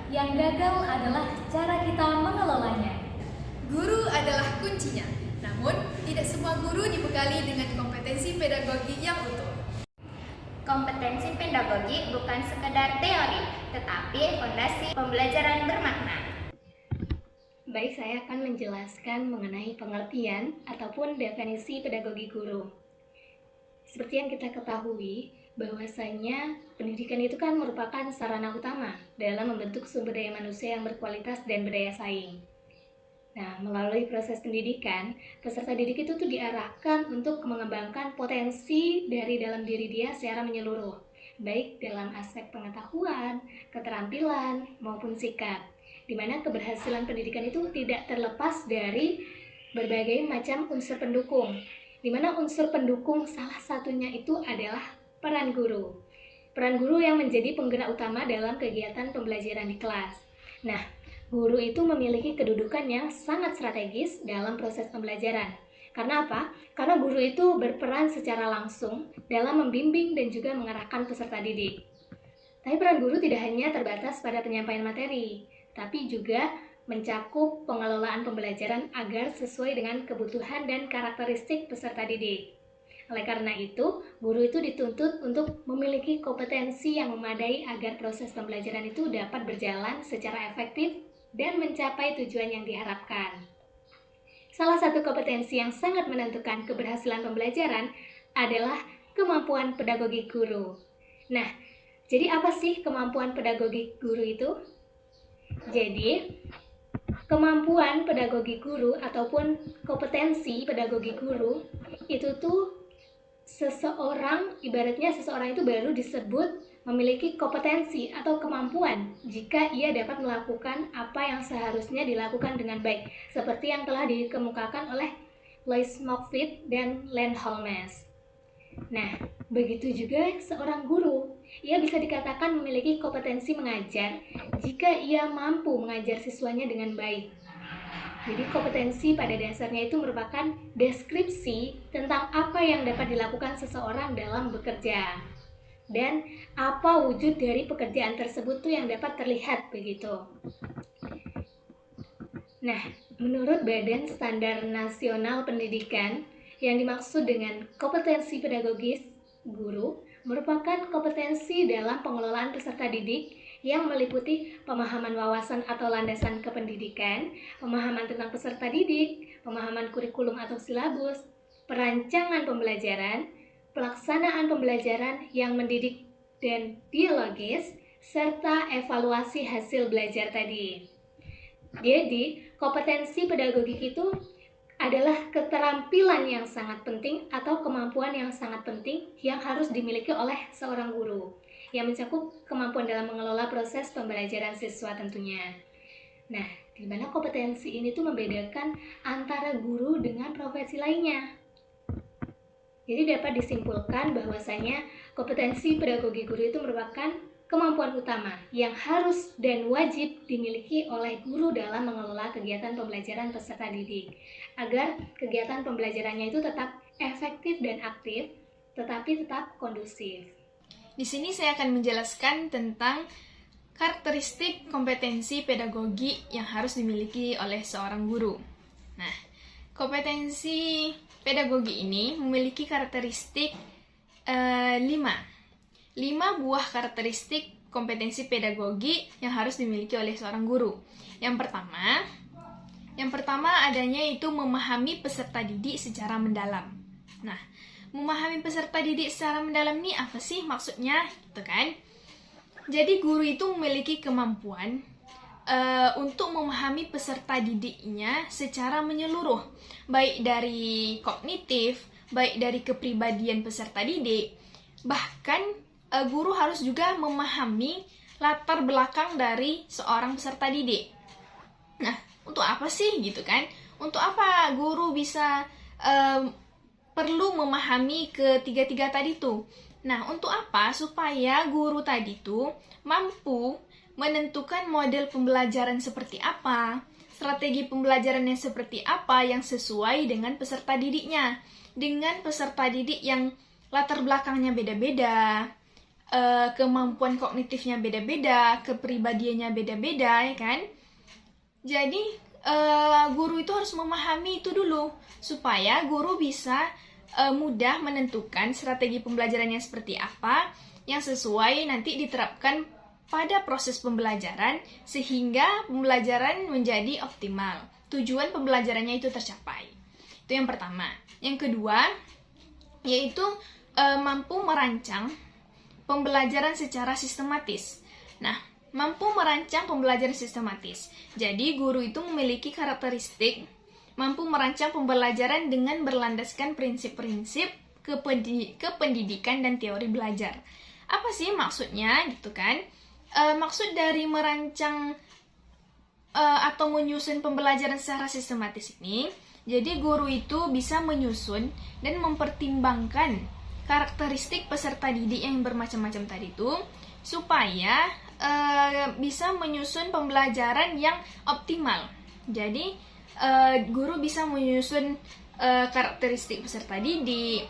Yang gagal adalah cara kita mengelolanya. Guru adalah kuncinya, namun tidak semua guru dibekali dengan kompetensi pedagogi yang utuh. Kompetensi pedagogi bukan sekedar teori, tetapi fondasi pembelajaran bermakna. Baik, saya akan menjelaskan mengenai pengertian ataupun definisi pedagogi guru. Seperti yang kita ketahui, bahwasanya pendidikan itu kan merupakan sarana utama dalam membentuk sumber daya manusia yang berkualitas dan berdaya saing. Nah, melalui proses pendidikan, peserta didik itu diarahkan untuk mengembangkan potensi dari dalam diri dia secara menyeluruh, baik dalam aspek pengetahuan, keterampilan, maupun sikap, di mana keberhasilan pendidikan itu tidak terlepas dari berbagai macam unsur pendukung, di mana unsur pendukung salah satunya itu adalah peran guru. Peran guru yang menjadi penggerak utama dalam kegiatan pembelajaran di kelas. Nah, guru itu memiliki kedudukan yang sangat strategis dalam proses pembelajaran. Karena apa? Karena guru itu berperan secara langsung dalam membimbing dan juga mengarahkan peserta didik. Tapi peran guru tidak hanya terbatas pada penyampaian materi, tapi juga mencakup pengelolaan pembelajaran agar sesuai dengan kebutuhan dan karakteristik peserta didik. Oleh karena itu, guru itu dituntut untuk memiliki kompetensi yang memadai agar proses pembelajaran itu dapat berjalan secara efektif dan mencapai tujuan yang diharapkan. Salah satu kompetensi yang sangat menentukan keberhasilan pembelajaran adalah kemampuan pedagogik guru. Nah, jadi apa sih kemampuan pedagogik guru itu? Jadi, kemampuan pedagogik guru ataupun kompetensi pedagogik guru itu tuh ibaratnya seseorang itu baru disebut memiliki kompetensi atau kemampuan jika ia dapat melakukan apa yang seharusnya dilakukan dengan baik, seperti yang telah dikemukakan oleh Lois Mockford dan Len Holmes. Nah, begitu juga seorang guru. Ia bisa dikatakan memiliki kompetensi mengajar jika ia mampu mengajar siswanya dengan baik. Jadi kompetensi pada dasarnya itu merupakan deskripsi tentang apa yang dapat dilakukan seseorang dalam bekerja dan apa wujud dari pekerjaan tersebut tuh yang dapat terlihat begitu. Nah, menurut Badan Standar Nasional Pendidikan, yang dimaksud dengan kompetensi pedagogis guru merupakan kompetensi dalam pengelolaan peserta didik yang meliputi pemahaman wawasan atau landasan kependidikan, pemahaman tentang peserta didik, pemahaman kurikulum atau silabus, perancangan pembelajaran, pelaksanaan pembelajaran yang mendidik dan dialogis, serta evaluasi hasil belajar tadi. Jadi, kompetensi pedagogik itu adalah keterampilan yang sangat penting atau kemampuan yang sangat penting yang harus dimiliki oleh seorang guru, yang mencakup kemampuan dalam mengelola proses pembelajaran siswa tentunya. Nah, di mana kompetensi ini tuh membedakan antara guru dengan profesi lainnya. Jadi dapat disimpulkan bahwasanya kompetensi pedagogi guru itu merupakan kemampuan utama yang harus dan wajib dimiliki oleh guru dalam mengelola kegiatan pembelajaran peserta didik, agar kegiatan pembelajarannya itu tetap efektif dan aktif, tetapi tetap kondusif. Di sini saya akan menjelaskan tentang karakteristik kompetensi pedagogi yang harus dimiliki oleh seorang guru. Nah, kompetensi pedagogi ini memiliki karakteristik 5 buah karakteristik kompetensi pedagogi yang harus dimiliki oleh seorang guru. Yang pertama adanya itu memahami peserta didik secara mendalam. Nah, memahami peserta didik secara mendalam ini apa sih maksudnya? Gitu kan? Jadi guru itu memiliki kemampuan untuk memahami peserta didiknya secara menyeluruh, baik dari kognitif, baik dari kepribadian peserta didik. Bahkan guru harus juga memahami latar belakang dari seorang peserta didik. Nah, untuk apa sih gitu kan? Untuk apa guru bisa perlu memahami ketiga-tiga tadi tuh? Nah, untuk apa? Supaya guru tadi tuh mampu menentukan model pembelajaran seperti apa, strategi pembelajarannya seperti apa yang sesuai dengan peserta didiknya. Dengan peserta didik yang latar belakangnya beda-beda, kemampuan kognitifnya beda-beda, kepribadiannya beda-beda, ya kan? Jadi guru itu harus memahami itu dulu supaya guru bisa mudah menentukan strategi pembelajarannya seperti apa yang sesuai nanti diterapkan pada proses pembelajaran sehingga pembelajaran menjadi optimal. Tujuan pembelajarannya itu tercapai. Itu yang pertama. Yang kedua, yaitu mampu merancang pembelajaran secara sistematis. Nah, mampu merancang pembelajaran sistematis. Jadi, guru itu memiliki karakteristik mampu merancang pembelajaran dengan berlandaskan prinsip-prinsip kependidikan dan teori belajar. Apa sih maksudnya gitu kan? Maksud dari merancang atau menyusun pembelajaran secara sistematis ini, jadi guru itu bisa menyusun dan mempertimbangkan karakteristik peserta didik yang bermacam-macam tadi itu supaya bisa menyusun pembelajaran yang optimal. Jadi guru bisa menyusun karakteristik peserta didik,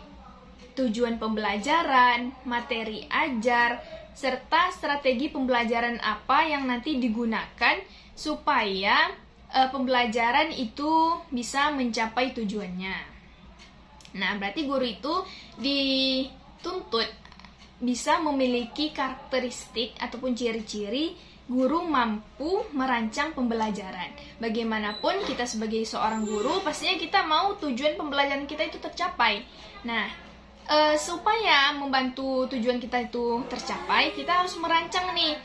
tujuan pembelajaran, materi ajar, serta strategi pembelajaran apa yang nanti digunakan supaya pembelajaran itu bisa mencapai tujuannya. Nah, berarti guru itu dituntut bisa memiliki karakteristik ataupun ciri-ciri guru mampu merancang pembelajaran. Bagaimanapun kita sebagai seorang guru, pastinya kita mau tujuan pembelajaran kita itu tercapai. Nah, supaya membantu tujuan kita itu tercapai, kita harus merancang nih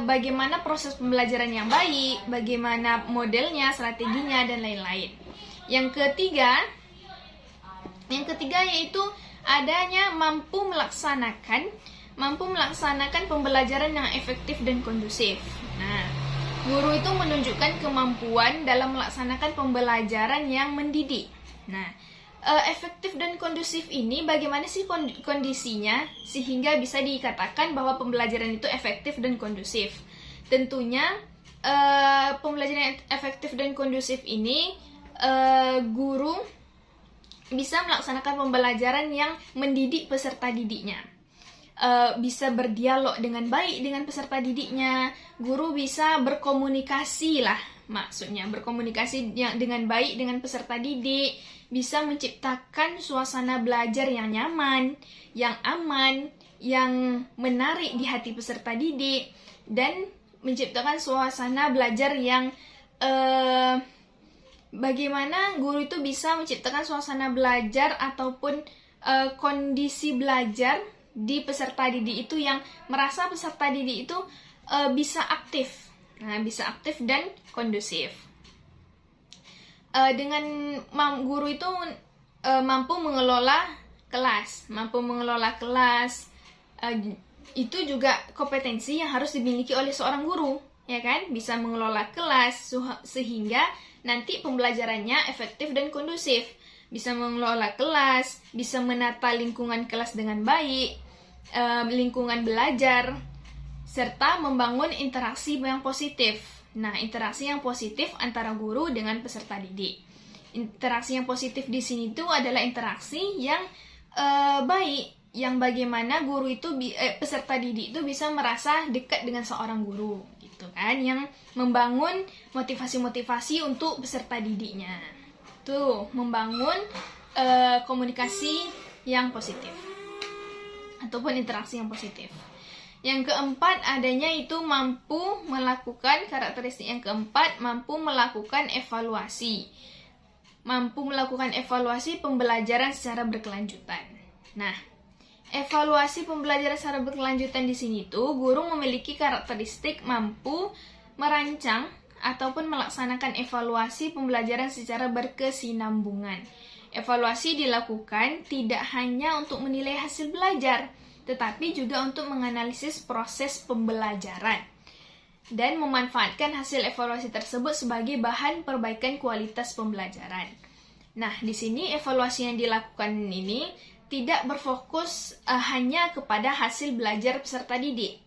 bagaimana proses pembelajaran yang baik, bagaimana modelnya, strateginya, dan lain-lain. Yang ketiga yaitu adanya mampu melaksanakan pembelajaran yang efektif dan kondusif. Nah, guru itu menunjukkan kemampuan dalam melaksanakan pembelajaran yang mendidik. Nah, efektif dan kondusif ini bagaimana sih kondisinya sehingga bisa dikatakan bahwa pembelajaran itu efektif dan kondusif? Tentunya pembelajaran efektif dan kondusif ini guru bisa melaksanakan pembelajaran yang mendidik peserta didiknya. Bisa berdialog dengan baik dengan peserta didiknya, guru bisa berkomunikasi lah, maksudnya berkomunikasi dengan baik dengan peserta didik, bisa menciptakan suasana belajar yang nyaman, yang aman, yang menarik di hati peserta didik, dan menciptakan suasana belajar yang bagaimana guru itu bisa menciptakan suasana belajar ataupun kondisi belajar di peserta didik itu yang merasa peserta didik itu bisa aktif. Nah, bisa aktif dan kondusif. Dengan guru itu mampu mengelola kelas, itu juga kompetensi yang harus dimiliki oleh seorang guru, ya kan? Bisa mengelola kelas sehingga nanti pembelajarannya efektif dan kondusif. Bisa mengelola kelas, bisa menata lingkungan kelas dengan baik, lingkungan belajar, serta membangun interaksi yang positif. Nah, interaksi yang positif antara guru dengan peserta didik. Interaksi yang positif di sini itu adalah interaksi yang baik, yang bagaimana guru itu peserta didik itu bisa merasa dekat dengan seorang guru, gitu kan, yang membangun motivasi-motivasi untuk peserta didiknya. Tuh, membangun komunikasi yang positif ataupun interaksi yang positif. Yang keempat, adanya itu mampu melakukan karakteristik yang keempat, mampu melakukan evaluasi. Mampu melakukan evaluasi pembelajaran secara berkelanjutan. Nah, evaluasi pembelajaran secara berkelanjutan di sini tuh guru memiliki karakteristik mampu merancang ataupun melaksanakan evaluasi pembelajaran secara berkesinambungan. Evaluasi dilakukan tidak hanya untuk menilai hasil belajar, tetapi juga untuk menganalisis proses pembelajaran dan memanfaatkan hasil evaluasi tersebut sebagai bahan perbaikan kualitas pembelajaran. Nah, di sini evaluasi yang dilakukan ini tidak berfokus hanya kepada hasil belajar peserta didik.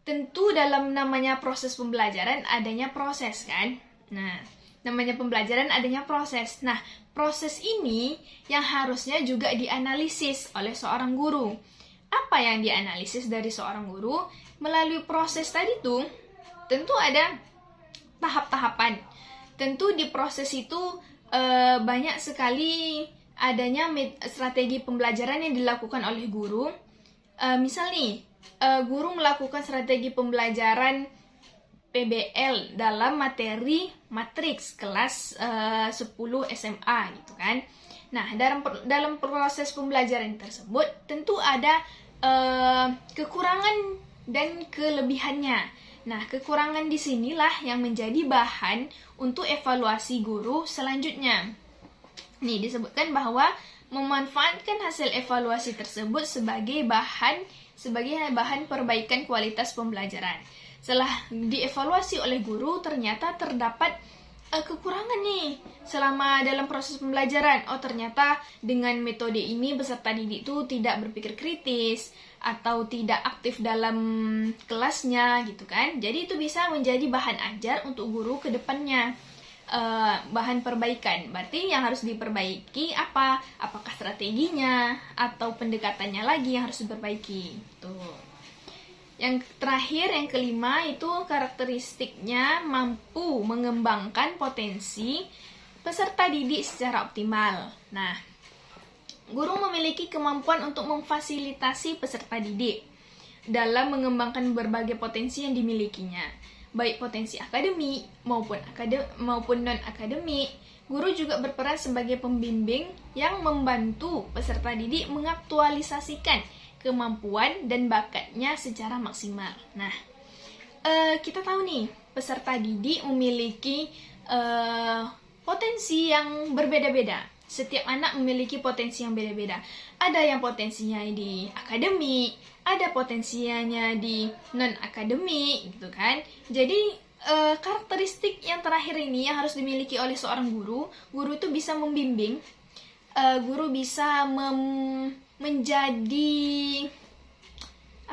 Tentu dalam namanya proses pembelajaran adanya proses kan? Nah, namanya pembelajaran adanya proses. Nah, proses ini yang harusnya juga dianalisis oleh seorang guru. apa yang dianalisis dari seorang guru melalui proses tadi tuh tentu ada tahap-tahapan. Tentu di proses itu banyak sekali adanya strategi pembelajaran yang dilakukan oleh guru. Misal nih, guru melakukan strategi pembelajaran PBL dalam materi matriks kelas 10 SMA gitu kan. Nah, dalam proses pembelajaran tersebut tentu ada kekurangan dan kelebihannya. Nah, kekurangan di sinilah yang menjadi bahan untuk evaluasi guru selanjutnya. Nih, disebutkan bahwa memanfaatkan hasil evaluasi tersebut sebagai bahan perbaikan kualitas pembelajaran. Setelah dievaluasi oleh guru, ternyata terdapat kekurangan nih selama dalam proses pembelajaran. Oh, ternyata dengan metode ini peserta didik itu tidak berpikir kritis atau tidak aktif dalam kelasnya gitu kan. Jadi itu bisa menjadi bahan ajar untuk guru ke depannya. Bahan perbaikan. Berarti yang harus diperbaiki apa? Apakah strateginya atau pendekatannya lagi yang harus diperbaiki. Tuh. Yang terakhir, yang kelima itu karakteristiknya mampu mengembangkan potensi peserta didik secara optimal. Nah, guru memiliki kemampuan untuk memfasilitasi peserta didik dalam mengembangkan berbagai potensi yang dimilikinya. Baik potensi akademik maupun non-akademik. Guru juga berperan sebagai pembimbing yang membantu peserta didik mengaktualisasikan kemampuan dan bakatnya secara maksimal. Nah, kita tahu nih, peserta didik memiliki potensi yang berbeda-beda. Setiap anak memiliki potensi yang beda-beda. Ada yang potensinya di akademik, ada potensinya di non-akademik, gitu kan. Jadi, karakteristik yang terakhir ini yang harus dimiliki oleh seorang guru itu bisa membimbing, guru bisa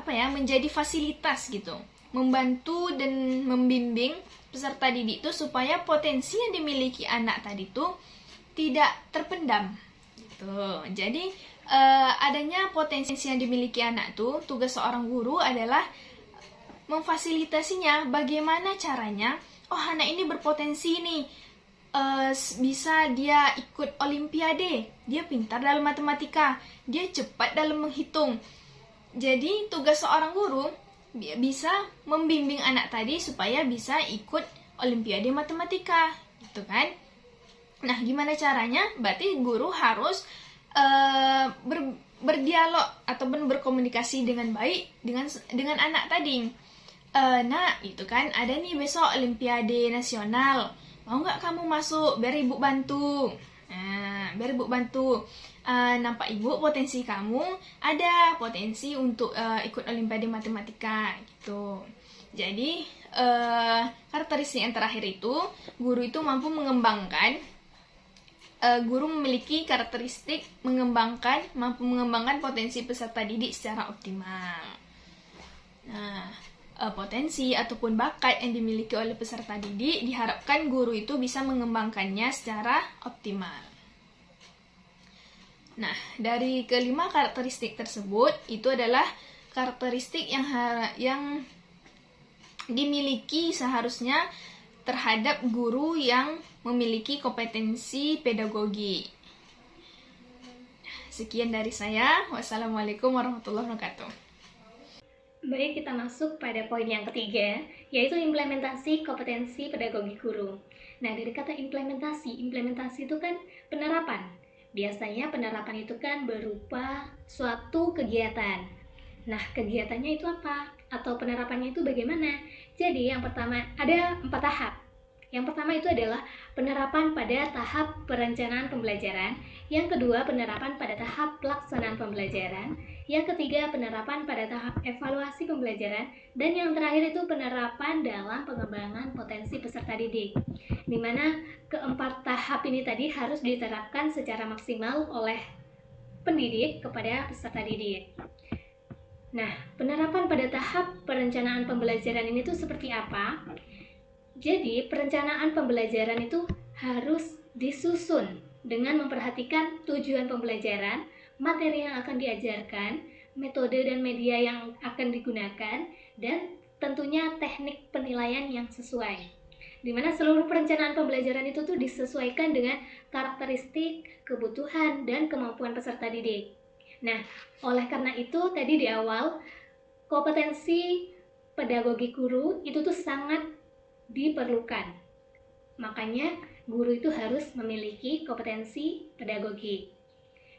menjadi fasilitas gitu, membantu dan membimbing peserta didik itu supaya potensi yang dimiliki anak tadi tuh tidak terpendam gitu. Jadi adanya potensi yang dimiliki anak tuh, tugas seorang guru adalah memfasilitasinya. Bagaimana caranya? Oh, anak ini berpotensi nih, bisa dia ikut olimpiade, dia pintar dalam matematika, dia cepat dalam menghitung. Jadi tugas seorang guru bisa membimbing anak tadi supaya bisa ikut olimpiade matematika, gitu kan? Nah, gimana caranya? Berarti guru harus berdialog ataupun berkomunikasi dengan baik dengan anak tadi. Nah, itu kan ada nih besok olimpiade nasional. Mau nggak kamu masuk? Biar ibu bantu. Biar ibu bantu. Nampak ibu potensi kamu ada potensi untuk ikut olimpiade matematika gitu. Jadi karakteristik yang terakhir itu guru itu mampu mengembangkan. Guru memiliki karakteristik mampu mengembangkan potensi peserta didik secara optimal. Nah, potensi ataupun bakat yang dimiliki oleh peserta didik diharapkan guru itu bisa mengembangkannya secara optimal. Nah, dari kelima karakteristik tersebut itu adalah karakteristik yang dimiliki seharusnya terhadap guru yang memiliki kompetensi pedagogi. Sekian dari saya. Wassalamualaikum warahmatullahi wabarakatuh. Baik, kita masuk pada poin yang ketiga, yaitu implementasi kompetensi pedagogi guru. Nah, dari kata implementasi itu kan penerapan. Biasanya penerapan itu kan berupa suatu kegiatan. Nah, kegiatannya itu apa? Atau penerapannya itu bagaimana? Jadi, yang pertama ada 4 tahap. Yang pertama itu adalah penerapan pada tahap perencanaan pembelajaran. Yang kedua, penerapan pada tahap pelaksanaan pembelajaran. Yang ketiga, penerapan pada tahap evaluasi pembelajaran. Dan yang terakhir itu penerapan dalam pengembangan potensi peserta didik. Di mana keempat tahap ini tadi harus diterapkan secara maksimal oleh pendidik kepada peserta didik. Nah, penerapan pada tahap perencanaan pembelajaran ini tuh seperti apa? Jadi, perencanaan pembelajaran itu harus disusun dengan memperhatikan tujuan pembelajaran, materi yang akan diajarkan, metode dan media yang akan digunakan, dan tentunya teknik penilaian yang sesuai. Di mana seluruh perencanaan pembelajaran itu tuh disesuaikan dengan karakteristik, kebutuhan, dan kemampuan peserta didik. Nah, oleh karena itu tadi di awal, kompetensi pedagogi guru itu tuh sangat diperlukan. Makanya guru itu harus memiliki kompetensi pedagogi.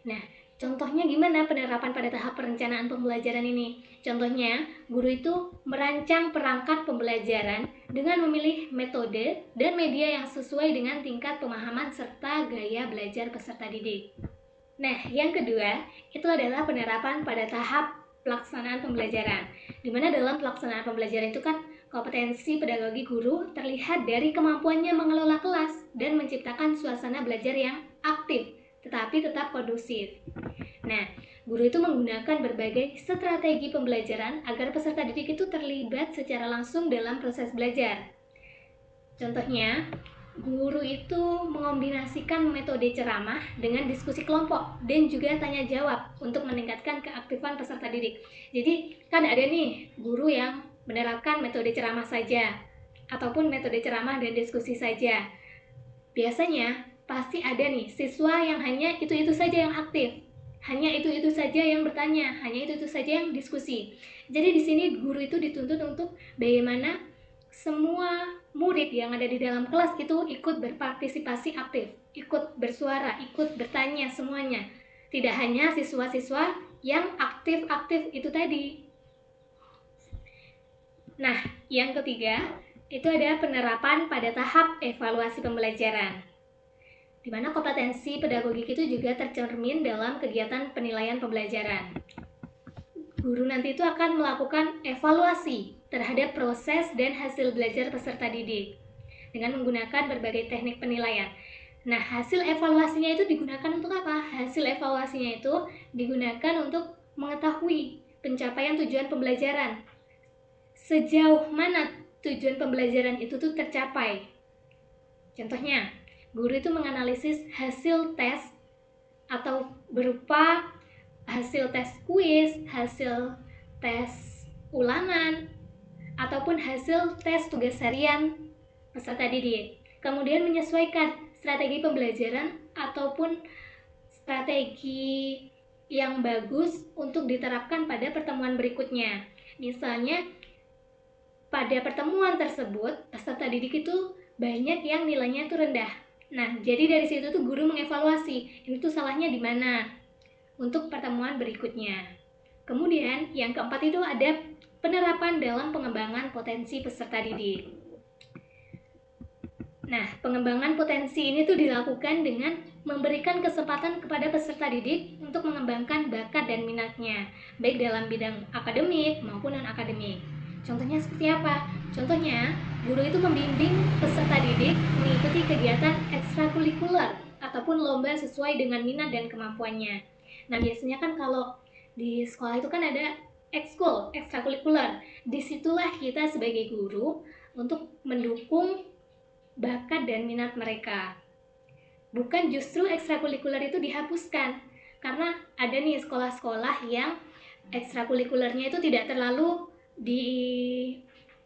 Nah, contohnya gimana penerapan pada tahap perencanaan pembelajaran ini? Contohnya, guru itu merancang perangkat pembelajaran dengan memilih metode dan media yang sesuai dengan tingkat pemahaman serta gaya belajar peserta didik. Nah, yang kedua, itu adalah penerapan pada tahap pelaksanaan pembelajaran. Di mana dalam pelaksanaan pembelajaran itu kan kompetensi pedagogi guru terlihat dari kemampuannya mengelola kelas dan menciptakan suasana belajar yang aktif, tetapi tetap kondusif. Nah, guru itu menggunakan berbagai strategi pembelajaran agar peserta didik itu terlibat secara langsung dalam proses belajar. Contohnya, guru itu mengombinasikan metode ceramah dengan diskusi kelompok dan juga tanya jawab untuk meningkatkan keaktifan peserta didik. Jadi, kan ada nih guru yang menerapkan metode ceramah saja ataupun metode ceramah dan diskusi saja. Biasanya pasti ada nih siswa yang hanya itu-itu saja yang aktif, hanya itu-itu saja yang bertanya, hanya itu-itu saja yang diskusi. Jadi di sini guru itu dituntut untuk bagaimana semua murid yang ada di dalam kelas itu ikut berpartisipasi aktif, ikut bersuara, ikut bertanya semuanya. Tidak hanya siswa-siswa yang aktif-aktif itu tadi. Nah, yang ketiga, itu ada penerapan pada tahap evaluasi pembelajaran. Di mana kompetensi pedagogik itu juga tercermin dalam kegiatan penilaian pembelajaran. Guru nanti itu akan melakukan evaluasi terhadap proses dan hasil belajar peserta didik dengan menggunakan berbagai teknik penilaian. Nah, hasil evaluasinya itu digunakan untuk apa? Hasil evaluasinya itu digunakan untuk mengetahui pencapaian tujuan pembelajaran. Sejauh mana tujuan pembelajaran itu tuh tercapai. Contohnya, guru itu menganalisis hasil tes atau berupa hasil tes kuis, hasil tes ulangan, ataupun hasil tes tugas harian peserta didik. Kemudian menyesuaikan strategi pembelajaran ataupun strategi yang bagus untuk diterapkan pada pertemuan berikutnya. Misalnya, pada pertemuan tersebut, peserta didik itu banyak yang nilainya itu rendah. Nah, jadi dari situ tuh guru mengevaluasi, ini tuh salahnya di mana untuk pertemuan berikutnya. Kemudian, yang keempat itu ada penerapan dalam pengembangan potensi peserta didik. Nah, pengembangan potensi ini tuh dilakukan dengan memberikan kesempatan kepada peserta didik untuk mengembangkan bakat dan minatnya, baik dalam bidang akademik maupun non-akademik. Contohnya seperti apa? Contohnya, guru itu membimbing peserta didik mengikuti kegiatan ekstrakurikuler ataupun lomba sesuai dengan minat dan kemampuannya. Nah, biasanya kan kalau di sekolah itu kan ada ekskul, ekstrakurikuler. Disitulah kita sebagai guru untuk mendukung bakat dan minat mereka. Bukan justru ekstrakurikuler itu dihapuskan, karena ada nih sekolah-sekolah yang ekstrakurikulernya itu tidak terlalu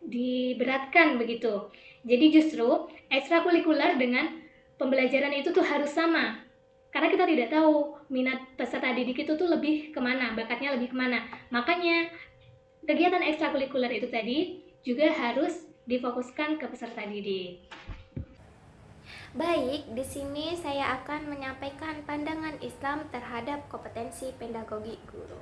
diberatkan begitu. Jadi justru ekstrakurikuler dengan pembelajaran itu tuh harus sama. Karena kita tidak tahu minat peserta didik itu tuh lebih kemana, bakatnya lebih kemana. Makanya kegiatan ekstrakurikuler itu tadi juga harus difokuskan ke peserta didik. Baik, di sini saya akan menyampaikan pandangan Islam terhadap kompetensi pedagogi guru.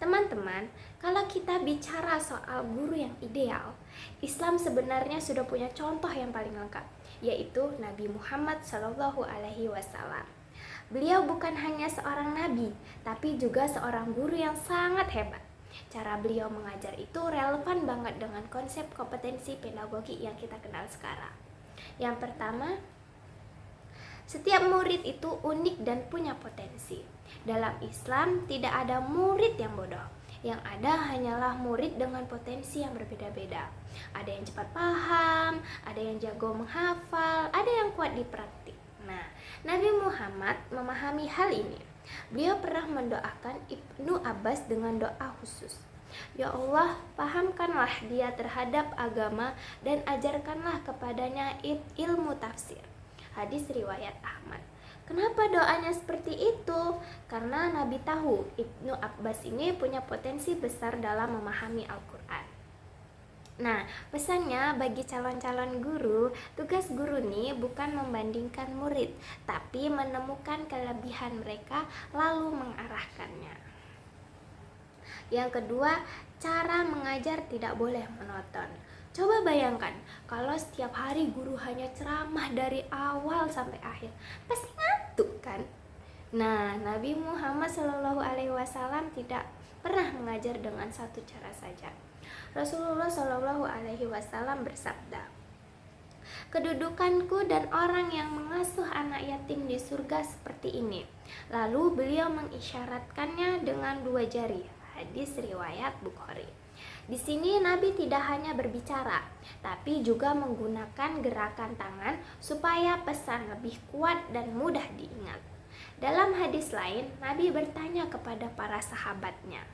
Teman-teman, kalau kita bicara soal guru yang ideal, Islam sebenarnya sudah punya contoh yang paling lengkap, yaitu Nabi Muhammad SAW. Beliau bukan hanya seorang nabi, tapi juga seorang guru yang sangat hebat. Cara beliau mengajar itu relevan banget dengan konsep kompetensi pedagogi yang kita kenal sekarang. Yang pertama, setiap murid itu unik dan punya potensi. Dalam Islam tidak ada murid yang bodoh. Yang ada hanyalah murid dengan potensi yang berbeda-beda. Ada yang cepat paham, ada yang jago menghafal, ada yang kuat di praktik. Nah, Nabi Muhammad memahami hal ini. Beliau pernah mendoakan Ibnu Abbas dengan doa khusus. Ya Allah, pahamkanlah dia terhadap agama dan ajarkanlah kepadanya ilmu tafsir. Hadis riwayat Ahmad. Kenapa doanya seperti itu? Karena Nabi tahu Ibnu Abbas ini punya potensi besar dalam memahami Al-Quran. Nah, pesannya bagi calon-calon guru, tugas guru nih bukan membandingkan murid, tapi menemukan kelebihan mereka lalu mengarahkannya. Yang kedua, cara mengajar tidak boleh monoton. Coba bayangkan, kalau setiap hari guru hanya ceramah dari awal sampai akhir, pasti ngantuk kan? Nah, Nabi Muhammad SAW tidak pernah mengajar dengan satu cara saja. Rasulullah SAW bersabda, "Kedudukanku dan orang yang mengasuh anak yatim di surga seperti ini." Lalu beliau mengisyaratkannya dengan 2 jari. Hadis riwayat Bukhari. Di sini Nabi tidak hanya berbicara, tapi juga menggunakan gerakan tangan supaya pesan lebih kuat dan mudah diingat. Dalam hadis lain, Nabi bertanya kepada para sahabatnya,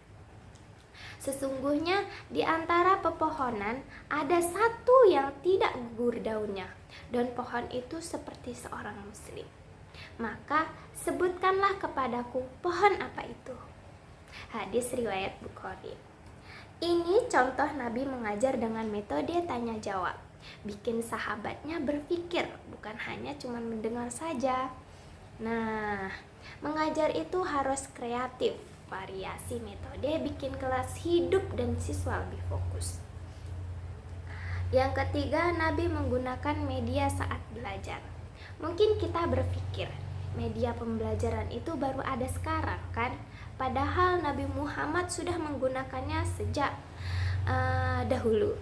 "Sesungguhnya di antara pepohonan ada satu yang tidak gugur daunnya, dan pohon itu seperti seorang muslim. Maka sebutkanlah kepadaku pohon apa itu." Hadis riwayat Bukhari. Ini contoh Nabi mengajar dengan metode tanya jawab, bikin sahabatnya berpikir, bukan hanya cuma mendengar saja. Nah, mengajar itu harus kreatif, variasi metode bikin kelas hidup dan siswa lebih fokus. Yang ketiga, Nabi menggunakan media saat belajar. Mungkin kita berpikir, media pembelajaran itu baru ada sekarang kan? Padahal Nabi Muhammad sudah menggunakannya sejak dahulu.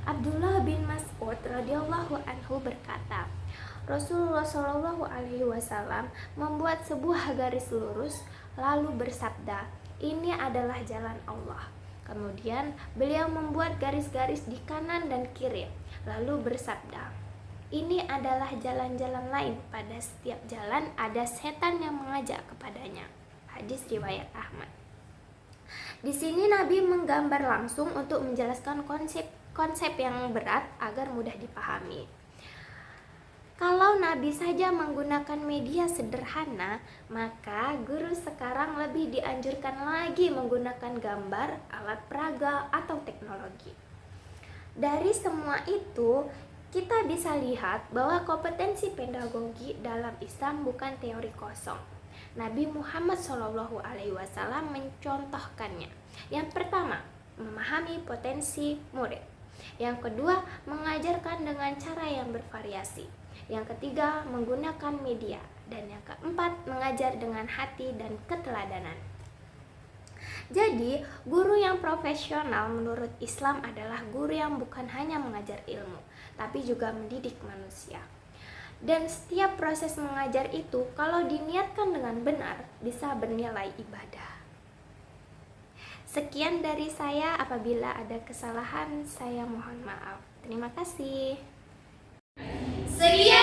Abdullah bin Mas'ud radhiyallahu anhu berkata, Rasulullah SAW membuat sebuah garis lurus lalu bersabda, "Ini adalah jalan Allah." Kemudian beliau membuat garis-garis di kanan dan kiri lalu bersabda, "Ini adalah jalan-jalan lain. Pada setiap jalan ada setan yang mengajak kepadanya." Hadis riwayat Ahmad. Di sini Nabi menggambar langsung untuk menjelaskan konsep yang berat agar mudah dipahami. Kalau Nabi saja menggunakan media sederhana, maka guru sekarang lebih dianjurkan lagi menggunakan gambar, alat peraga, atau teknologi. Dari semua itu, kita bisa lihat bahwa kompetensi pedagogi dalam Islam bukan teori kosong. Nabi Muhammad SAW mencontohkannya. Yang pertama, memahami potensi murid. Yang kedua, mengajarkan dengan cara yang bervariasi. Yang ketiga, menggunakan media. Dan yang keempat, mengajar dengan hati dan keteladanan. Jadi, guru yang profesional menurut Islam adalah guru yang bukan hanya mengajar ilmu, tapi juga mendidik manusia. Dan setiap proses mengajar itu, kalau diniatkan dengan benar, bisa bernilai ibadah. Sekian dari saya, apabila ada kesalahan, saya mohon maaf. Terima kasih. Seria